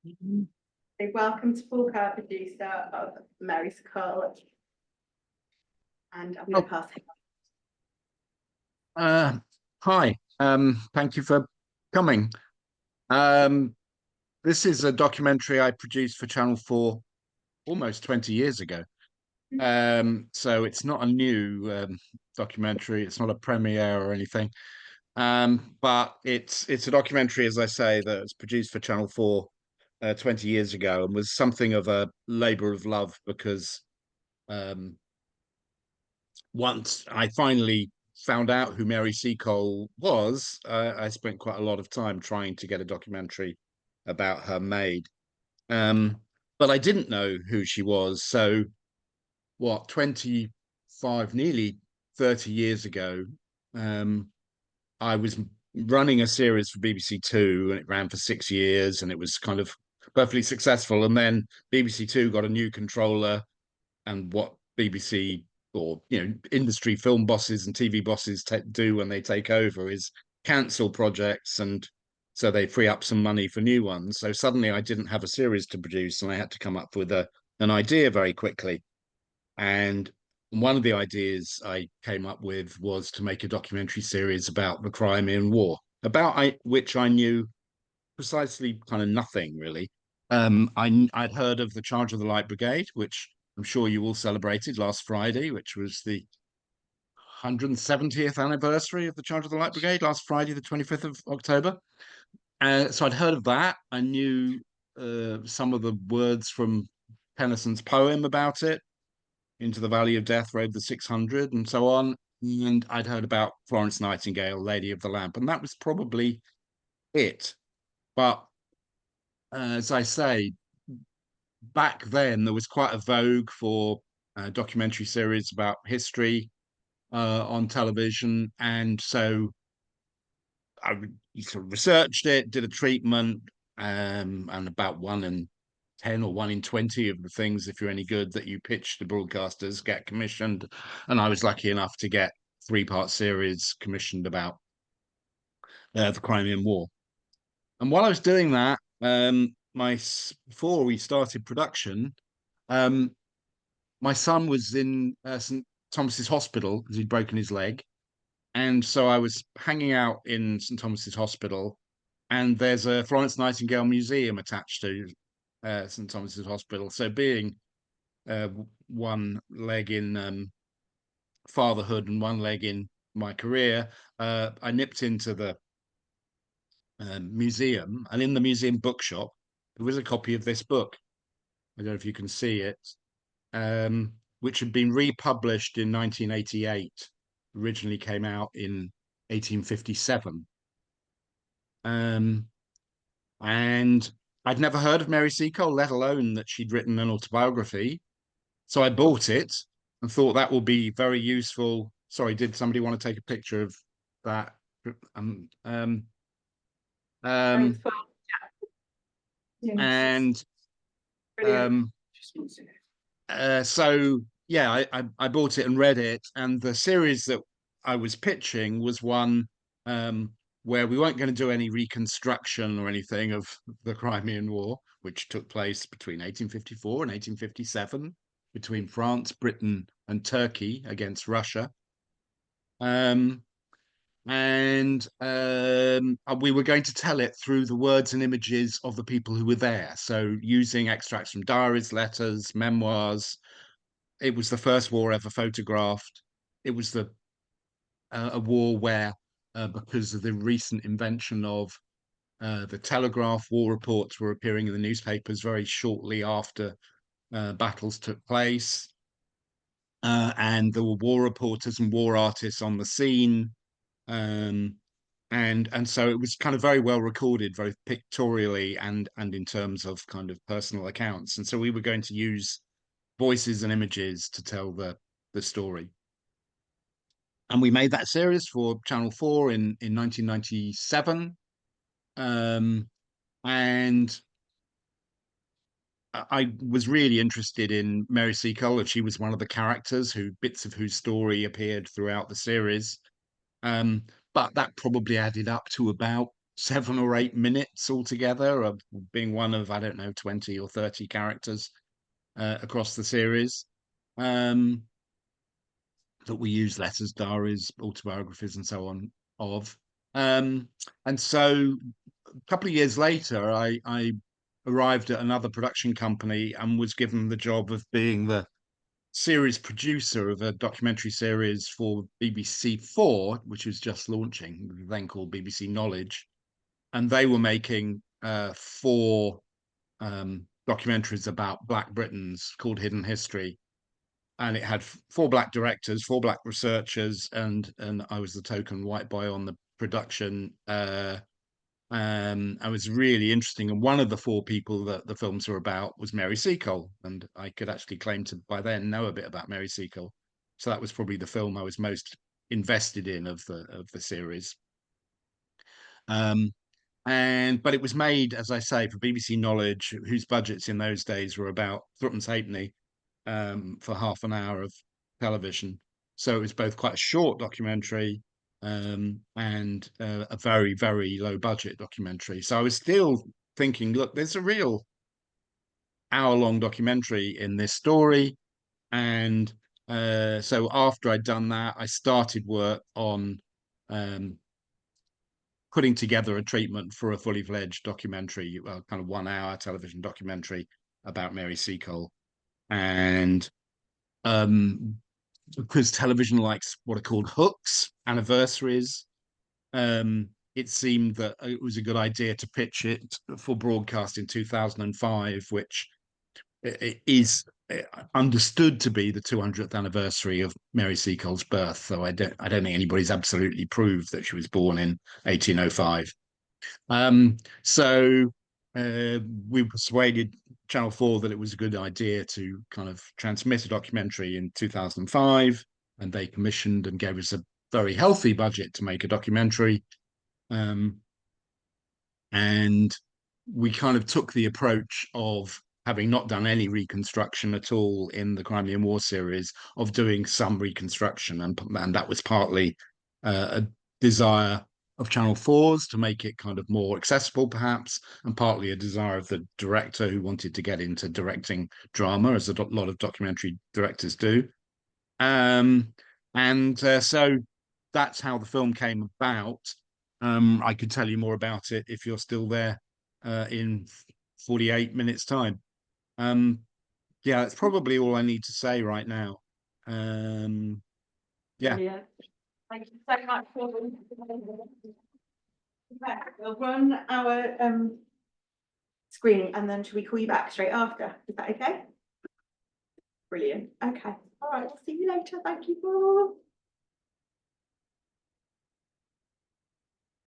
So welcome to Paul Kerr, producer of Mary Seacole. And I'm going to pass it Hi, thank you for coming. This is a documentary I produced for Channel 4 almost 20 years ago. So it's not a new documentary, it's not a premiere or anything. But it's a documentary, as I say, that was produced for Channel 4 20 years ago and was something of a labor of love because um, once I finally found out who Mary Seacole was, I spent quite a lot of time trying to get a documentary about her made. But I didn't know who she was. So, what, 25, nearly 30 years ago, um, I was running a series for BBC Two and it ran for 6 years and it was kind of perfectly successful. And then BBC Two got a new controller, and what BBC or industry film bosses and TV bosses do when they take over is cancel projects, and so they free up some money for new ones. So suddenly I didn't have a series to produce, and I had to come up with an idea very quickly. And one of the ideas I came up with was to make a documentary series about the Crimean War, which I knew precisely kind of nothing really. I'd heard of the Charge of the Light Brigade, which I'm sure you all celebrated last Friday, which was the 170th anniversary of the Charge of the Light Brigade last Friday, the 25th of October. So I'd heard of that. I knew some of the words from Tennyson's poem about it, Into the Valley of Death rode the 600, and so on. And I'd heard about Florence Nightingale, Lady of the Lamp, and that was probably it. But as I say, back then there was quite a vogue for documentary series about history on television, and so I sort of researched it, did a treatment, and about 1 in 10 or 1 in 20 of the things, if you're any good, that you pitch to broadcasters get commissioned. And I was lucky enough to get 3-part series commissioned about the Crimean War. And while I was doing that, before we started production, um, my son was in St Thomas's Hospital because he'd broken his leg, and so I was hanging out in St Thomas's Hospital, and there's a Florence Nightingale museum attached to St Thomas's Hospital. So being uh, one leg in fatherhood and one leg in my career, I nipped into the museum, and in the museum bookshop there was a copy of this book. I don't know if you can see it, which had been republished in 1988, originally came out in 1857. And I'd never heard of Mary Seacole, let alone that she'd written an autobiography. So I bought it and thought that will be very useful. Sorry, did somebody want to take a picture of that? Um, um, Thanks, um, Paul. Yeah. and Brilliant. so yeah, I bought it and read it, and the series that I was pitching was one where we weren't going to do any reconstruction or anything of the Crimean War, which took place between 1854 and 1857 between France, Britain, and Turkey against Russia. Um, and we were going to tell it through the words and images of the people who were there. So using extracts from diaries, letters, memoirs. It was the first war ever photographed. It was a war where, because of the recent invention of the telegraph, war reports were appearing in the newspapers very shortly after battles took place. And there were war reporters and war artists on the scene. Um, and so it was kind of very well recorded, both pictorially and in terms of kind of personal accounts. And so we were going to use voices and images to tell the story. And we made that series for Channel 4 in 1997. And I was really interested in Mary Seacole, and she was one of the characters bits of whose story appeared throughout the series. But that probably added up to about 7 or 8 minutes altogether, of being one of, I don't know, 20 or 30 characters across the series. That we use letters, diaries, autobiographies, and so on of. And so a couple of years later, I arrived at another production company and was given the job of being the series producer of a documentary series for BBC4, which was just launching, then called BBC Knowledge. And they were making 4 documentaries about Black Britons called Hidden History. And it had 4 Black directors, 4 Black researchers, and I was the token white boy on the production. I was really interesting. And one of the 4 people that the films were about was Mary Seacole. And I could actually claim to, by then, know a bit about Mary Seacole. So that was probably the film I was most invested in of the series. But it was made, as I say, for BBC Knowledge, whose budgets in those days were about threepence halfpenny for half an hour of television. So it was both quite a short documentary and a very, very low budget documentary. So I was still thinking, look, there's a real hour-long documentary in this story. And so after I'd done that, I started work on putting together a treatment for a fully fledged documentary, kind of 1 hour television documentary about Mary Seacole. And because television likes what are called hooks, anniversaries, it seemed that it was a good idea to pitch it for broadcast in 2005, which is understood to be the 200th anniversary of Mary Seacole's birth, though I don't think anybody's absolutely proved that she was born in 1805. So we persuaded Channel 4 that it was a good idea to kind of transmit a documentary in 2005, and they commissioned and gave us a very healthy budget to make a documentary. And we kind of took the approach of, having not done any reconstruction at all in the Crimean War series, of doing some reconstruction, and that was partly a desire of Channel 4's to make it kind of more accessible, perhaps, and partly a desire of the director, who wanted to get into directing drama, as a lot of documentary directors do. So that's how the film came about. I could tell you more about it if you're still there in 48 minutes time. Yeah, that's probably all I need to say right now. Yeah. Brilliant. Thank you so much for we'll run our screening, and then should we call you back straight after? Is that okay? Brilliant. Okay. All right. I'll see you later. Thank you, Paul.